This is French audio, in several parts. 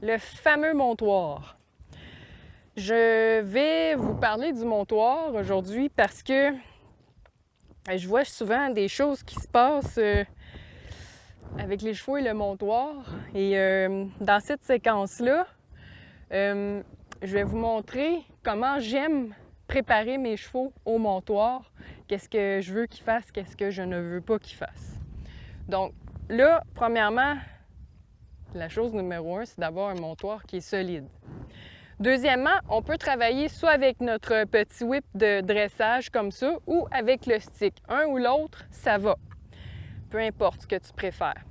le fameux montoir. Je vais vous parler du montoir aujourd'hui parce que je vois souvent des choses qui se passent avec les chevaux et le montoir. Et dans cette séquence-là, je vais vous montrer comment j'aime préparer mes chevaux au montoir. Qu'est-ce que je veux qu'ils fassent, qu'est-ce que je ne veux pas qu'ils fassent. Donc là, premièrement, la chose numéro 1, c'est d'avoir un montoir qui est solide. Deuxièmement, on peut travailler soit avec notre petit whip de dressage comme ça ou avec le stick. Un ou l'autre, ça va. Peu importe ce que tu préfères.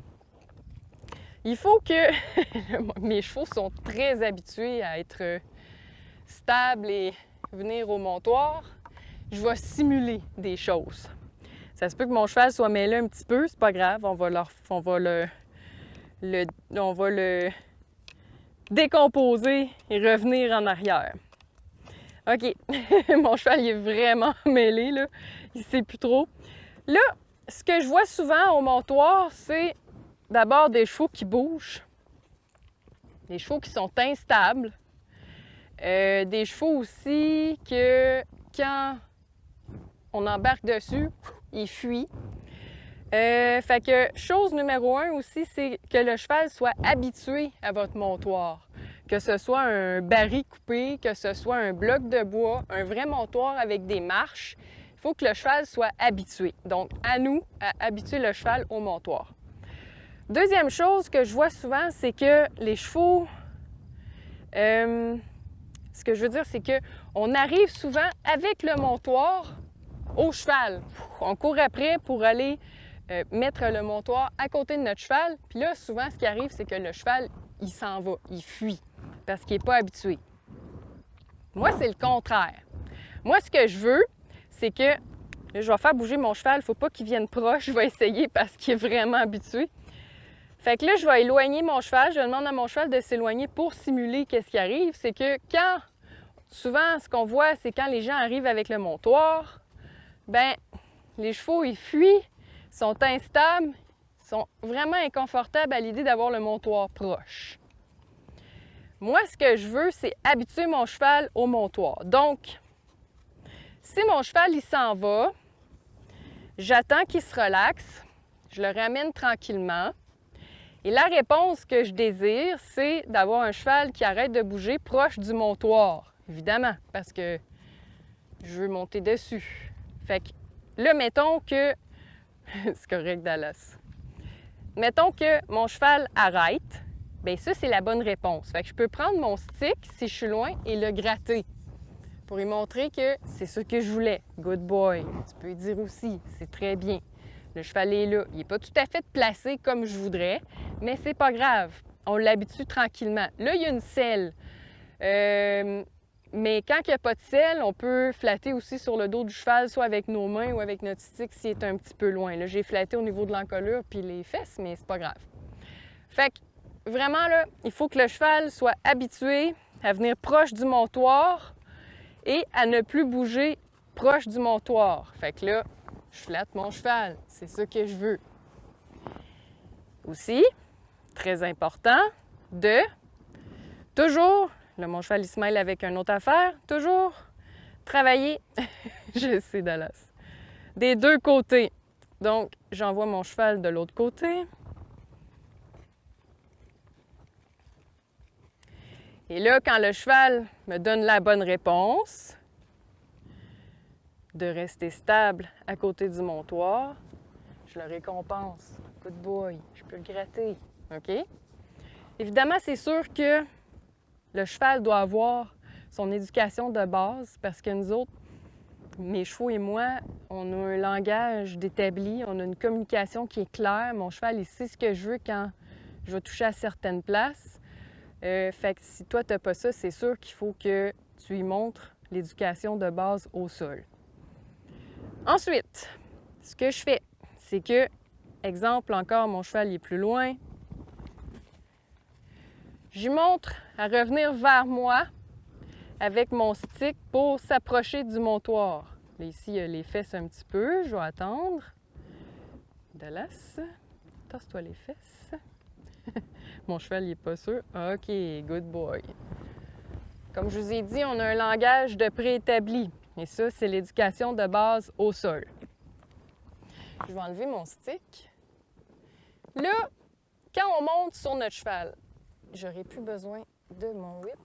Il faut que mes chevaux sont très habitués à être stables et venir au montoir. Je vais simuler des choses. Ça se peut que mon cheval soit mêlé un petit peu, c'est pas grave, on va le décomposer et revenir en arrière. OK, mon cheval il est vraiment mêlé, là. Il sait plus trop. Là, ce que je vois souvent au montoir, c'est d'abord des chevaux qui bougent, des chevaux qui sont instables, des chevaux aussi que quand on embarque dessus, ils fuient. Fait que chose numéro 1 aussi, c'est que le cheval soit habitué à votre montoir. Que ce soit un baril coupé, que ce soit un bloc de bois, un vrai montoir avec des marches, il faut que le cheval soit habitué. Donc, à nous, à habituer le cheval au montoir. Deuxième chose que je vois souvent, c'est que les chevaux... ce que je veux dire, c'est qu'on arrive souvent avec le montoir au cheval. On court après pour aller mettre le montoir à côté de notre cheval. Puis là, souvent, ce qui arrive, c'est que le cheval, il s'en va, il fuit parce qu'il n'est pas habitué. Moi, c'est le contraire. Moi, ce que je veux, c'est que là, je vais faire bouger mon cheval. Il ne faut pas qu'il vienne proche. Je vais essayer parce qu'il est vraiment habitué. Fait que là, je vais éloigner mon cheval. Je demande à mon cheval de s'éloigner pour simuler qu'est-ce qui arrive. C'est que quand, souvent, ce qu'on voit, c'est quand les gens arrivent avec le montoir, ben les chevaux, ils fuient, sont instables, sont vraiment inconfortables à l'idée d'avoir le montoir proche. Moi, ce que je veux, c'est habituer mon cheval au montoir. Donc, si mon cheval, il s'en va, j'attends qu'il se relaxe, je le ramène tranquillement. Et la réponse que je désire, c'est d'avoir un cheval qui arrête de bouger proche du montoir, évidemment, parce que je veux monter dessus. Fait que là, mettons que... c'est correct, Dallas. Mettons que mon cheval arrête, bien ça, c'est la bonne réponse. Fait que je peux prendre mon stick, si je suis loin, et le gratter pour lui montrer que c'est ce que je voulais. Good boy. Tu peux lui dire aussi, c'est très bien. Le cheval est là. Il n'est pas tout à fait placé comme je voudrais, mais c'est pas grave. On l'habitue tranquillement. Là, il y a une selle. Mais quand il n'y a pas de selle, on peut flatter aussi sur le dos du cheval, soit avec nos mains ou avec notre stick s'il est un petit peu loin. Là, j'ai flatté au niveau de l'encolure puis les fesses, mais c'est pas grave. Fait que vraiment, là, il faut que le cheval soit habitué à venir proche du montoir et à ne plus bouger proche du montoir. Fait que là, je flatte mon cheval. C'est ça que je veux. Aussi, très important, de toujours... Là, mon cheval, il se mêle avec une autre affaire. Toujours travailler, je sais, Dallas, des deux côtés. Donc, j'envoie mon cheval de l'autre côté. Et là, quand le cheval me donne la bonne réponse, de rester stable à côté du montoir, je le récompense. Good boy, je peux le gratter. OK? Évidemment, c'est sûr que le cheval doit avoir son éducation de base parce que nous autres, mes chevaux et moi, on a un langage d'établi, on a une communication qui est claire. Mon cheval, il sait ce que je veux quand je vais toucher à certaines places. Fait que si toi, tu n'as pas ça, c'est sûr qu'il faut que tu lui montres l'éducation de base au sol. Ensuite, ce que je fais, c'est que, exemple encore, mon cheval il est plus loin. Je lui montre à revenir vers moi avec mon stick pour s'approcher du montoir. Là, ici, il y a les fesses un petit peu. Je vais attendre. Dallas, tasse-toi les fesses. Mon cheval, il n'est pas sûr. OK, good boy. Comme je vous ai dit, on a un langage de préétabli. Et ça, c'est l'éducation de base au sol. Je vais enlever mon stick. Là, quand on monte sur notre cheval, j'aurai plus besoin de mon whip.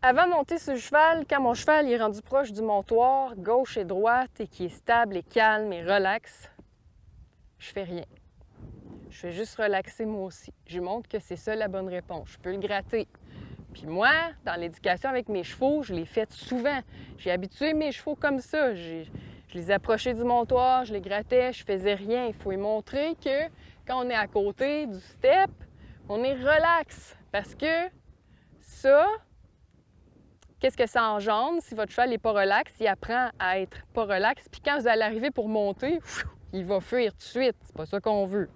Avant de monter sur le cheval, quand mon cheval est rendu proche du montoir, gauche et droite, et qui est stable et calme et relax, je fais rien. Je fais juste relaxer moi aussi. Je lui montre que c'est ça la bonne réponse. Je peux le gratter. Puis moi, dans l'éducation avec mes chevaux, je l'ai fait souvent. J'ai habitué mes chevaux comme ça. Je les approchais du montoir, je les grattais, je faisais rien. Il faut lui montrer que quand on est à côté du step, on est relax. Parce que ça, qu'est-ce que ça engendre si votre cheval n'est pas relax? Il apprend à être pas relax. Puis quand vous allez arriver pour monter, il va fuir tout de suite. C'est pas ça qu'on veut.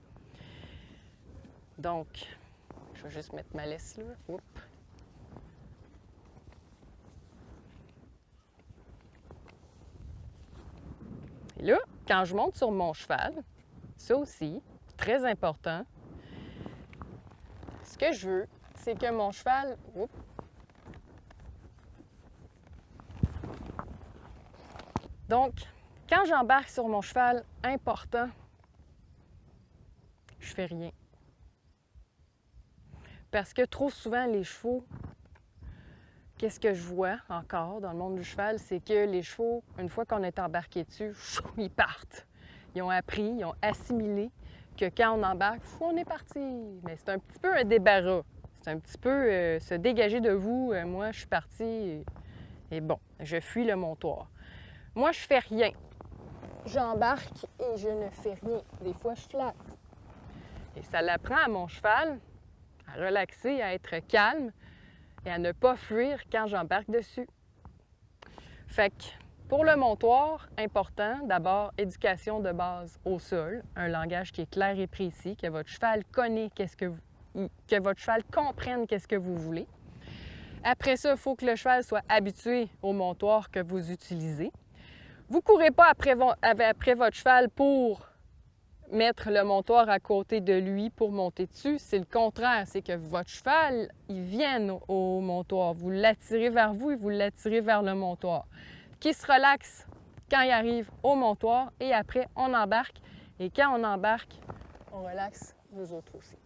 Donc, je vais juste mettre ma laisse là. Oups. Et là, quand je monte sur mon cheval, ça aussi, très important, ce que je veux, c'est que mon cheval... Oups. Donc, quand j'embarque sur mon cheval, important, je fais rien. Parce que trop souvent, les chevaux, qu'est-ce que je vois encore dans le monde du cheval, c'est que les chevaux, une fois qu'on est embarqué dessus, ils partent. Ils ont appris, ils ont assimilé que quand on embarque, on est parti. Mais c'est un petit peu un débarras. C'est un petit peu se dégager de vous. Moi, je suis partie et bon, je fuis le montoir. Moi, je fais rien. J'embarque et je ne fais rien. Des fois, je flatte. Et ça l'apprend à mon cheval à relaxer, à être calme et à ne pas fuir quand j'embarque dessus. Fait que pour le montoir, important, d'abord, éducation de base au sol, un langage qui est clair et précis, que votre cheval connaît que votre cheval comprenne qu'est-ce que vous voulez. Après ça, il faut que le cheval soit habitué au montoir que vous utilisez. Vous ne courez pas après votre cheval pour mettre le montoir à côté de lui pour monter dessus. C'est le contraire, c'est que votre cheval, il vienne au montoir. Vous l'attirez vers vous et vous l'attirez vers le montoir. Qu'il se relaxe quand il arrive au montoir et après, on embarque. Et quand on embarque, on relaxe nous autres aussi.